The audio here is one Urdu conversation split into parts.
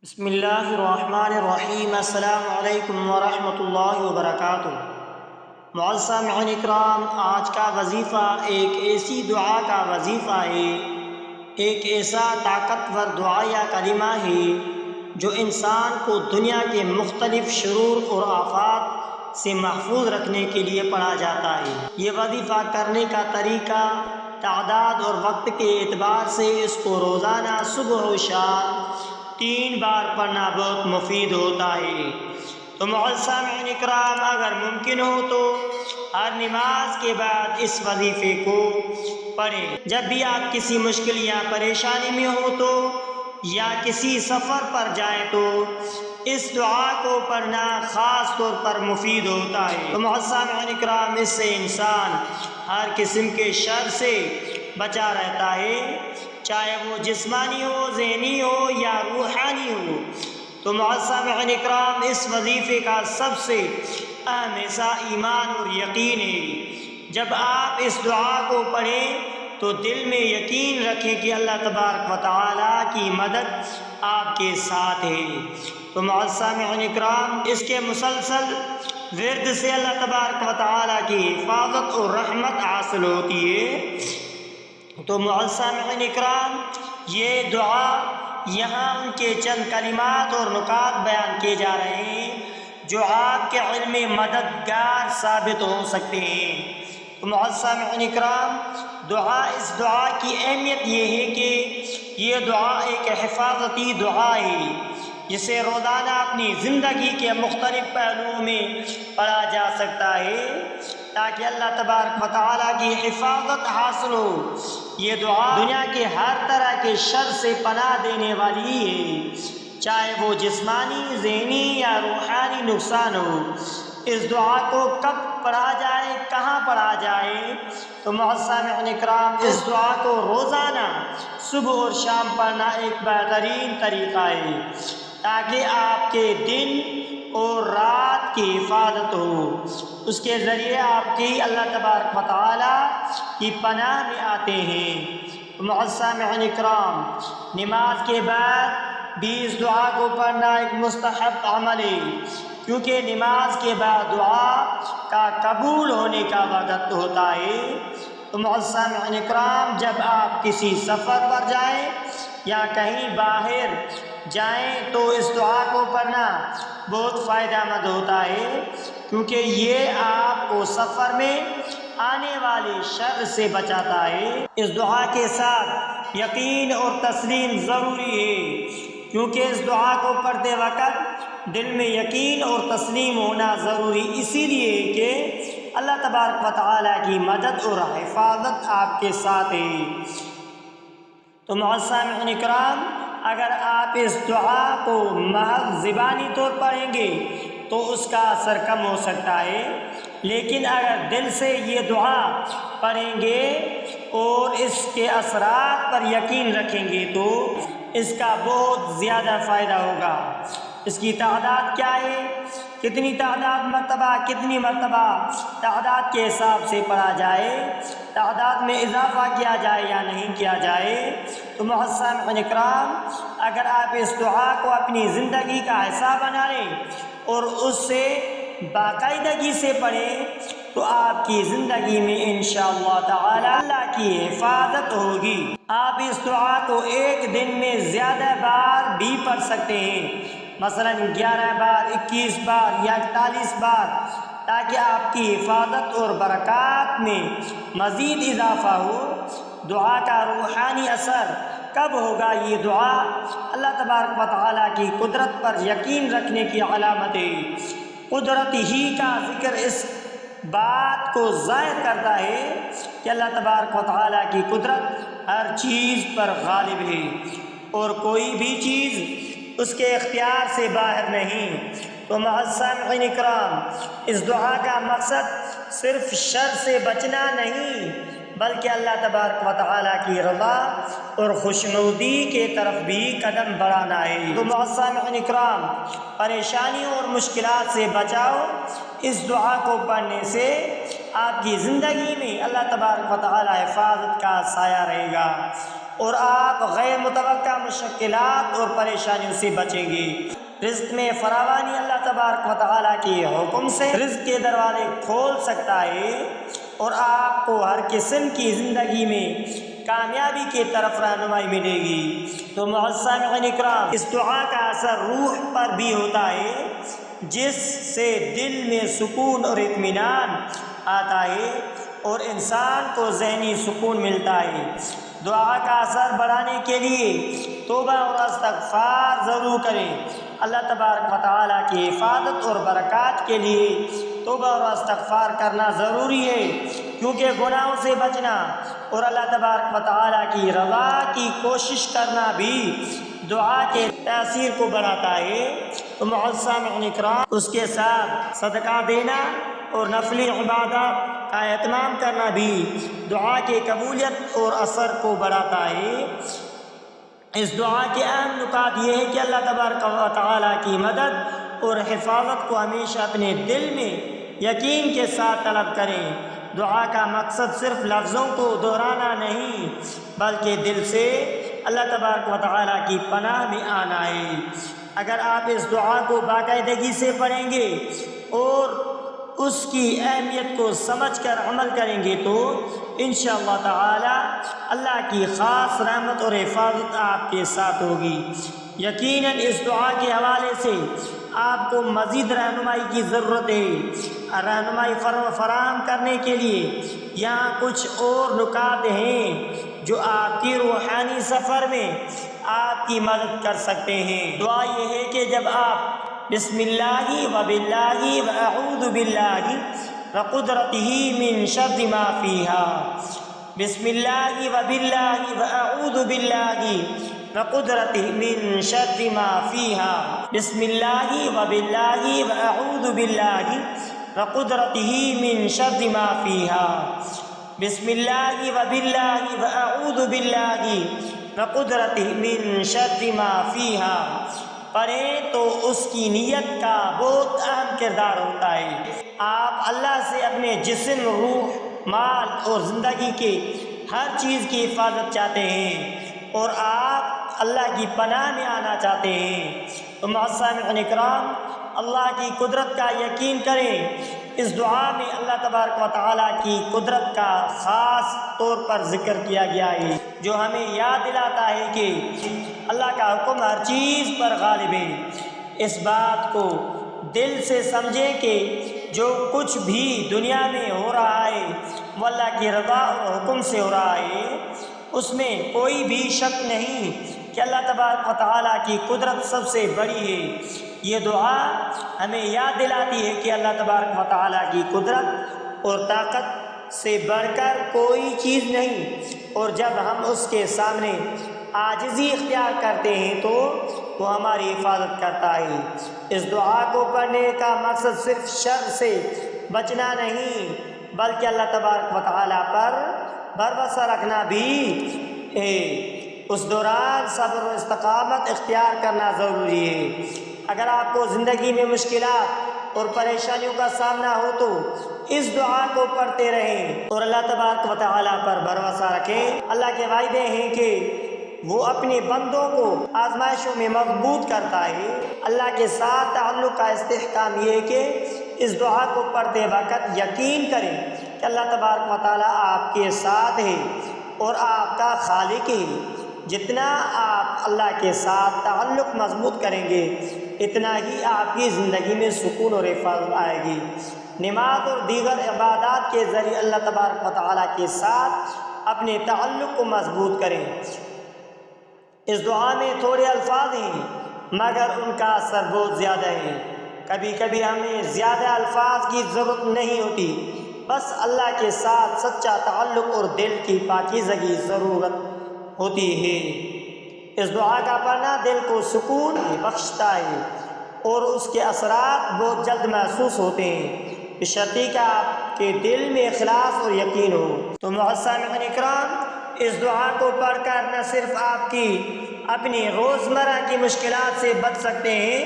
بسم اللہ الرحمن الرحیم۔ السلام علیکم ورحمۃ اللہ وبرکاتہ۔ معزز سامعین اکرام، آج کا وظیفہ ایک ایسی دعا کا وظیفہ ہے، ایک ایسا طاقتور دعا یا کلمہ ہے جو انسان کو دنیا کے مختلف شرور اور آفات سے محفوظ رکھنے کے لیے پڑھا جاتا ہے۔ یہ وظیفہ کرنے کا طریقہ، تعداد اور وقت کے اعتبار سے اس کو روزانہ صبح و شام 3 بار پڑھنا بہت مفید ہوتا ہے۔ تو معزز سامعین اکرام، اگر ممکن ہو تو ہر نماز کے بعد اس وظیفے کو پڑھیں۔ جب بھی آپ کسی مشکل یا پریشانی میں ہو تو یا کسی سفر پر جائیں تو اس دعا کو پڑھنا خاص طور پر مفید ہوتا ہے۔ تو معزز سامعین اکرام، اس سے انسان ہر قسم کے شر سے بچا رہتا ہے، چاہے وہ جسمانی ہو، ذہنی ہو یا روحانی ہو۔ تو معزز سامعین اکرام، اس وظیفے کا سب سے اہم حصہ ایمان اور یقین ہے۔ جب آپ اس دعا کو پڑھیں تو دل میں یقین رکھیں کہ اللہ تبارک و تعالیٰ کی مدد آپ کے ساتھ ہے۔ تو معزز سامعین اکرام، اس کے مسلسل ورد سے اللہ تبارک و تعالیٰ کی حفاظت اور رحمت حاصل ہوتی ہے۔ تو معزز سامعین اکرام، یہ دعا یہاں ان کے چند کلمات اور نکات بیان کیے جا رہے ہیں جو آپ کے علم میں مددگار ثابت ہو سکتے ہیں۔ تو معزز سامعین اکرام، اس دعا کی اہمیت یہ ہے کہ یہ دعا ایک حفاظتی دعا ہے جسے روزانہ اپنی زندگی کے مختلف پہلوؤں میں پڑھا جا سکتا ہے تاکہ اللہ تبارک و تعالیٰ کی حفاظت حاصل ہو۔ یہ دعا دنیا کے ہر طرح کے شر سے پناہ دینے والی ہے، چاہے وہ جسمانی، ذہنی یا روحانی نقصان ہو۔ اس دعا کو کب پڑھا جائے، کہاں پڑھا جائے؟ تو معزز سامعین اکرام، اس دعا کو روزانہ صبح اور شام پڑھنا ایک بہترین طریقہ ہے تاکہ آپ کے دن اور رات کی حفاظت ہو۔ اس کے ذریعے آپ کی اللہ تبارک و تعالیٰ کی پناہ میں آتے ہیں۔ معزز سامعین اکرام، نماز کے بعد بھی اس دعا کو پڑھنا ایک مستحب عمل ہے، کیونکہ نماز کے بعد دعا کا قبول ہونے کا وقت ہوتا ہے۔ تو معزز سامعین اکرام، جب آپ کسی سفر پر جائیں یا کہیں باہر جائیں تو اس دعا کو پڑھنا بہت فائدہ مند ہوتا ہے، کیونکہ یہ آپ کو سفر میں آنے والے شر سے بچاتا ہے۔ اس دعا کے ساتھ یقین اور تسلیم ضروری ہے، کیونکہ اس دعا کو پڑھتے وقت دل میں یقین اور تسلیم ہونا ضروری اسی لیے ہے کہ اللہ تبارک و تعالیٰ کی مدد اور حفاظت آپ کے ساتھ ہے۔ تو معزز سامعین اکرام، اگر آپ اس دعا کو محض زبانی طور پڑھیں گے تو اس کا اثر کم ہو سکتا ہے، لیکن اگر دل سے یہ دعا پڑھیں گے اور اس کے اثرات پر یقین رکھیں گے تو اس کا بہت زیادہ فائدہ ہوگا۔ اس کی تعداد کیا ہے، کتنی مرتبہ تعداد کے حساب سے پڑھا جائے، تعداد میں اضافہ کیا جائے یا نہیں کیا جائے؟ تو معزز سامعین اکرام، اگر آپ اس دعا کو اپنی زندگی کا حصہ بنا لیں اور اس سے باقاعدگی سے پڑھیں تو آپ کی زندگی میں انشاءاللہ تعالی اللہ کی حفاظت ہوگی۔ آپ اس دعا کو ایک دن میں زیادہ بار بھی پڑھ سکتے ہیں، مثلا 11 بار، 21 بار یا 41 بار، تاکہ آپ کی حفاظت اور برکات میں مزید اضافہ ہو۔ دعا کا روحانی اثر کب ہوگا؟ یہ دعا اللہ تبارک و تعالیٰ کی قدرت پر یقین رکھنے کی علامت ہے۔ قدرت ہی کا ذکر اس بات کو ظاہر کرتا ہے کہ اللہ تبارک و تعالیٰ کی قدرت ہر چیز پر غالب ہے اور کوئی بھی چیز اس کے اختیار سے باہر نہیں۔ تو معزز سامعین اکرام، اس دعا کا مقصد صرف شر سے بچنا نہیں بلکہ اللہ تبارک و تعالیٰ کی رضا اور خوشنودی کے طرف بھی قدم بڑھانا ہے۔ تو معزز سامعین اکرام، پریشانیوں اور مشکلات سے بچاؤ اس دعا کو پڑھنے سے آپ کی زندگی میں اللہ تبارک و تعالیٰ حفاظت کا سایہ رہے گا اور آپ غیر متوقع مشکلات اور پریشانیوں سے بچیں گے۔ رزق میں فراوانی اللہ تبارک و تعالیٰ کے حکم سے رزق کے دروازے کھول سکتا ہے اور آپ کو ہر قسم کی زندگی میں کامیابی کی طرف رہنمائی ملے گی۔ تو معزز سامعین اکرام، اس دعا کا اثر روح پر بھی ہوتا ہے، جس سے دل میں سکون اور اطمینان آتا ہے اور انسان کو ذہنی سکون ملتا ہے۔ دعا کا اثر بڑھانے کے لیے توبہ اور استغفار ضرور کریں۔ اللہ تبارک و تعالیٰ کی حفاظت اور برکات کے لیے توبہ اور استغفار کرنا ضروری ہے، کیونکہ گناہوں سے بچنا اور اللہ تبارک و تعالیٰ کی رضا کی کوشش کرنا بھی دعا کے تاثیر کو بڑھاتا ہے۔ تو معزز سامعین اکرام، اس کے ساتھ صدقہ دینا اور نفلی عبادات کا اہتمام کرنا بھی دعا کی قبولیت اور اثر کو بڑھاتا ہے۔ اس دعا کے اہم نکات یہ ہے کہ اللہ تبارک و تعالیٰ کی مدد اور حفاظت کو ہمیشہ اپنے دل میں یقین کے ساتھ طلب کریں۔ دعا کا مقصد صرف لفظوں کو دہرانا نہیں، بلکہ دل سے اللہ تبارک و تعالیٰ کی پناہ میں آنا ہے۔ اگر آپ اس دعا کو باقاعدگی سے پڑھیں گے اور اس کی اہمیت کو سمجھ کر عمل کریں گے تو انشاءاللہ تعالی اللہ کی خاص رحمت اور حفاظت آپ کے ساتھ ہوگی۔ یقیناً اس دعا کے حوالے سے آپ کو مزید رہنمائی کی ضرورت ہے۔ رہنمائی فراہم کرنے کے لیے یہاں کچھ اور نکات ہیں جو آپ کی روحانی سفر میں آپ کی مدد کر سکتے ہیں۔ دعا یہ ہے کہ جب آپ بسم اللہ و باللہ و اعوذ باللہ و قدرتہ من شر ما فیہا، بسم اللہ و باللہ و اعوذ باللہ و قدرتہ من شر ما فیہا، بسم اللہ و باللہ و اعوذ باللہ و قدرتہ من شر ما فیہا، بسم اللہ و باللہ و اعوذ باللہ و قدرتہ من شر ما فیہا پڑھیں تو اس کی نیت کا بہت اہم کردار ہوتا ہے۔ آپ اللہ سے اپنے جسم، روح، مال اور زندگی کے ہر چیز کی حفاظت چاہتے ہیں اور آپ اللہ کی پناہ میں آنا چاہتے ہیں۔ تو معزز سامعین اکرام، اللہ کی قدرت کا یقین کریں۔ اس دعا میں اللہ تبارک و تعالیٰ کی قدرت کا خاص طور پر ذکر کیا گیا ہے، جو ہمیں یاد دلاتا ہے کہ اللہ کا حکم ہر چیز پر غالب ہے۔ اس بات کو دل سے سمجھیں کہ جو کچھ بھی دنیا میں ہو رہا ہے وہ اللہ کی رضا اور حکم سے ہو رہا ہے، اس میں کوئی بھی شک نہیں کہ اللہ تبارک و تعالیٰ کی قدرت سب سے بڑی ہے۔ یہ دعا ہمیں یاد دلاتی ہے کہ اللہ تبارک و تعالیٰ کی قدرت اور طاقت سے بڑھ کر کوئی چیز نہیں، اور جب ہم اس کے سامنے عاجزی اختیار کرتے ہیں تو وہ ہماری حفاظت کرتا ہے۔ اس دعا کو پڑھنے کا مقصد صرف شر سے بچنا نہیں، بلکہ اللہ تبارک و تعالیٰ پر بھروسہ رکھنا بھی ہے۔ اس دوران صبر و استقامت اختیار کرنا ضروری ہے۔ اگر آپ کو زندگی میں مشکلات اور پریشانیوں کا سامنا ہو تو اس دعا کو پڑھتے رہیں اور اللہ تبارک و تعالیٰ پر بھروسہ رکھیں۔ اللہ کے وعدے ہیں کہ وہ اپنے بندوں کو آزمائشوں میں مضبوط کرتا ہے۔ اللہ کے ساتھ تعلق کا استحکام یہ ہے کہ اس دعا کو پڑھتے وقت یقین کریں کہ اللہ تبارک و تعالیٰ آپ کے ساتھ ہے اور آپ کا خالق ہے۔ جتنا آپ اللہ کے ساتھ تعلق مضبوط کریں گے اتنا ہی آپ کی زندگی میں سکون اور حفاظت آئے گی۔ نماز اور دیگر عبادات کے ذریعے اللہ تبارک و تعالیٰ کے ساتھ اپنے تعلق کو مضبوط کریں۔ اس دعا میں تھوڑے الفاظ ہیں مگر ان کا اثر بہت زیادہ ہے۔ کبھی کبھی ہمیں زیادہ الفاظ کی ضرورت نہیں ہوتی، بس اللہ کے ساتھ سچا تعلق اور دل کی پاکیزگی ضرورت ہوتی ہے۔ اس دعا کا پڑھنا دل کو سکون بخشتا ہے اور اس کے اثرات بہت جلد محسوس ہوتے ہیں، بشرطیکہ کہ آپ کے دل میں اخلاص اور یقین ہو۔ تو معزز سامعین اکرام، اس دعا کو پڑھ کر نہ صرف آپ کی اپنی روزمرہ کی مشکلات سے بچ سکتے ہیں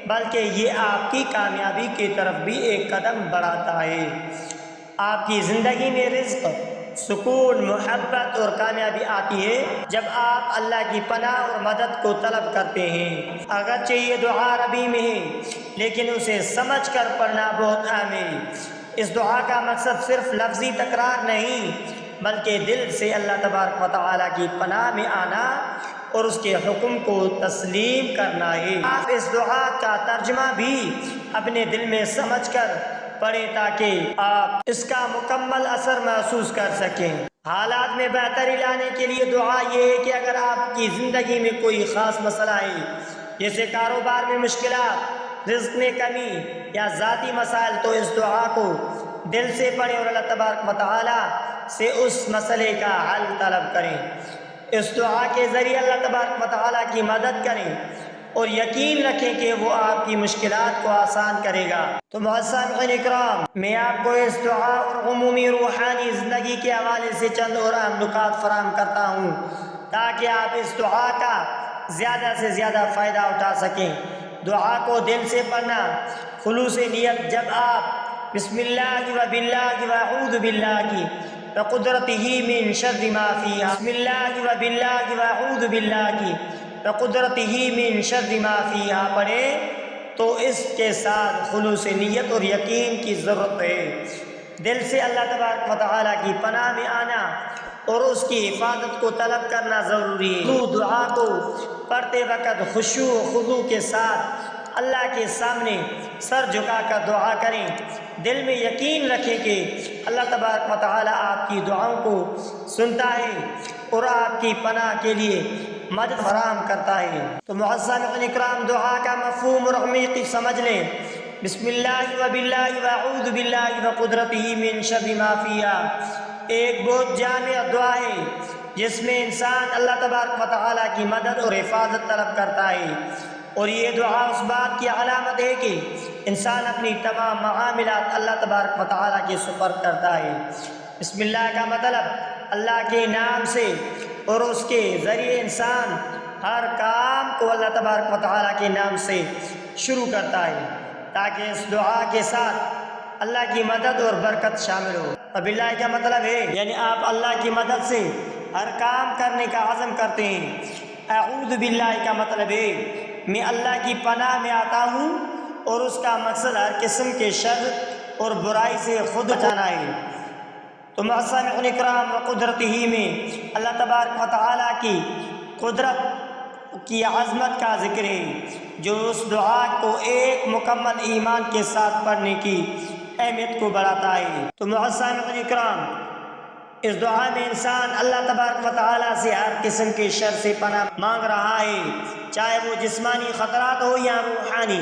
بلکہ یہ آپ کی کامیابی کی طرف بھی ایک قدم بڑھاتا ہے۔ آپ کی زندگی میں رزق سکون، محبت اور کامیابی آتی ہے جب آپ اللہ کی پناہ اور مدد کو طلب کرتے ہیں۔ اگرچہ یہ دعا عربی میں ہے لیکن اسے سمجھ کر پڑھنا بہت اہم ہے۔ اس دعا کا مقصد صرف لفظی تکرار نہیں بلکہ دل سے اللہ تبارک و تعالیٰ کی پناہ میں آنا اور اس کے حکم کو تسلیم کرنا ہے۔ آپ اس دعا کا ترجمہ بھی اپنے دل میں سمجھ کر پڑھیں تاکہ آپ اس کا مکمل اثر محسوس کر سکیں۔ حالات میں بہتری لانے کے لیے دعا یہ ہے کہ اگر آپ کی زندگی میں کوئی خاص مسئلہ ہے جیسے کاروبار میں مشکلات، رزق میں کمی یا ذاتی مسائل، تو اس دعا کو دل سے پڑھیں اور اللہ تبارک و تعالیٰ سے اس مسئلے کا حل طلب کریں۔ اس دعا کے ذریعے اللہ تبارک و تعالیٰ کی مدد کریں اور یقین رکھیں کہ وہ آپ کی مشکلات کو آسان کرے گا۔ تو معزز سامعین اکرام، میں آپ کو اس دعا اور عمومی روحانی زندگی کے حوالے سے چند اور اہم نکات فراہم کرتا ہوں تاکہ آپ اس دعا کا زیادہ سے زیادہ فائدہ اٹھا سکیں۔ دعا کو دل سے پڑھنا، خلوص نیت، جب آپ بسم اللہ و باللہ و اعوذ باللہ وقدرتہ من شر ما فیہا، بسم اللہ و باللہ و اعوذ باللہ وقدرتہ من شر ما فیہا پڑھیں تو اس کے ساتھ خلوص نیت اور یقین کی ضرورت ہے۔ دل سے اللہ تبارک و تعالیٰ کی پناہ میں آنا اور اس کی حفاظت کو طلب کرنا ضروری ہے۔ تو دعا کو پڑھتے وقت خشوع و خضوع کے ساتھ اللہ کے سامنے سر جھکا کر دعا کریں۔ دل میں یقین رکھیں کہ اللہ تبارک و تعالیٰ آپ کی دعاؤں کو سنتا ہے اور آپ کی پناہ کے لیے مدد فراہم کرتا ہے۔ تو معزز سامعین اکرام، دعا کا مفہوم اور عمیق سمجھ لیں۔ بسم اللہ و باللہ و اعوذ باللہ و قدرتہ من شر ما فیہا ایک بہت جامع دعا ہے جس میں انسان اللہ تبارک و تعالیٰ کی مدد اور حفاظت طلب کرتا ہے، اور یہ دعا اس بات کی علامت ہے کہ انسان اپنی تمام معاملات اللہ تبارک و تعالیٰ کے سپرد کرتا ہے۔ بسم اللہ کا مطلب اللہ کے نام سے اور اس کے ذریعے انسان ہر کام کو اللہ تبارک و تعالیٰ کے نام سے شروع کرتا ہے تاکہ اس دعا کے ساتھ اللہ کی مدد اور برکت شامل ہو۔ باللہ کا مطلب ہے یعنی آپ اللہ کی مدد سے ہر کام کرنے کا عزم کرتے ہیں۔ اعوذ باللہ کا مطلب ہے میں اللہ کی پناہ میں آتا ہوں اور اس کا مقصد ہر قسم کے شر اور برائی سے خود بچانا ہے۔ تو معزز سامعین اکرام، قدرتہ میں اللہ تبارک و تعالیٰ کی قدرت کی عظمت کا ذکر ہے جو اس دعا کو ایک مکمل ایمان کے ساتھ پڑھنے کی اہمیت کو بڑھاتا ہے۔ تو معزز سامعین اکرام، اس دعا میں انسان اللہ تبارک و تعالیٰ سے ہر قسم کے شر سے پناہ مانگ رہا ہے، چاہے وہ جسمانی خطرات ہو یا روحانی۔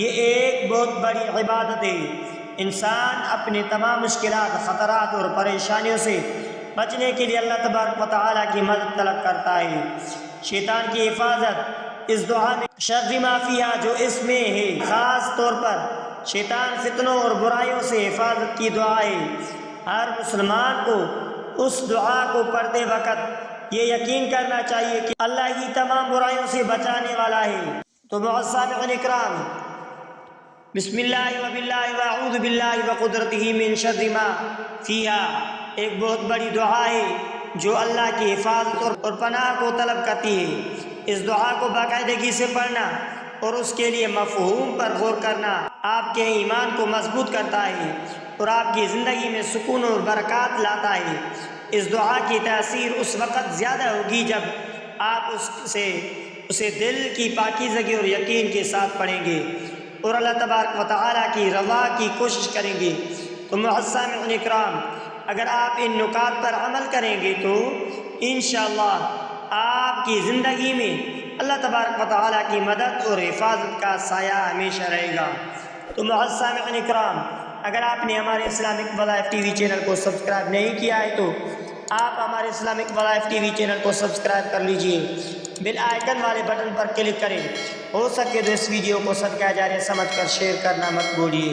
یہ ایک بہت بڑی عبادت ہے۔ انسان اپنے تمام مشکلات، خطرات اور پریشانیوں سے بچنے کے لیے اللہ تبارک و تعالیٰ کی مدد طلب کرتا ہے۔ شیطان کی حفاظت اس دعا میں شر ما فیہا جو اس میں ہے، خاص طور پر شیطان فتنوں اور برائیوں سے حفاظت کی دعا ہے۔ ہر مسلمان کو اس دعا کو پڑھتے وقت یہ یقین کرنا چاہیے کہ اللہ ہی تمام برائیوں سے بچانے والا ہے۔ تو معزز سامعین اکرام، بسم اللہ و باللہ و اعوذ باللہ و قدرتہ من شر ما فیہا ایک بہت بڑی دعا ہے جو اللہ کی حفاظت اور پناہ کو طلب کرتی ہے۔ اس دعا کو باقاعدگی سے پڑھنا اور اس کے لیے مفہوم پر غور کرنا آپ کے ایمان کو مضبوط کرتا ہے اور آپ کی زندگی میں سکون اور برکات لاتا ہے۔ اس دعا کی تاثیر اس وقت زیادہ ہوگی جب آپ اسے دل کی پاکیزگی اور یقین کے ساتھ پڑھیں گے اور اللہ تبارک و تعالیٰ کی رضا کی کوشش کریں گے۔ تو معزز سامعین اکرام، اگر آپ ان نکات پر عمل کریں گے تو انشاءاللہ آپ کی زندگی میں اللہ تبارک و تعالیٰ کی مدد اور حفاظت کا سایہ ہمیشہ رہے گا۔ تو معزز سامعین اکرام، اگر آپ نے ہمارے اسلامک وظائف ٹی وی چینل کو سبسکرائب نہیں کیا ہے تو آپ ہمارے اسلامک وظائف ٹی وی چینل کو سبسکرائب کر لیجئے، بیل آئیکن والے بٹن پر کلک کریں۔ ہو سکے تو اس ویڈیو کو صدقہ جاریہ سمجھ کر شیئر کرنا مت بھولیے۔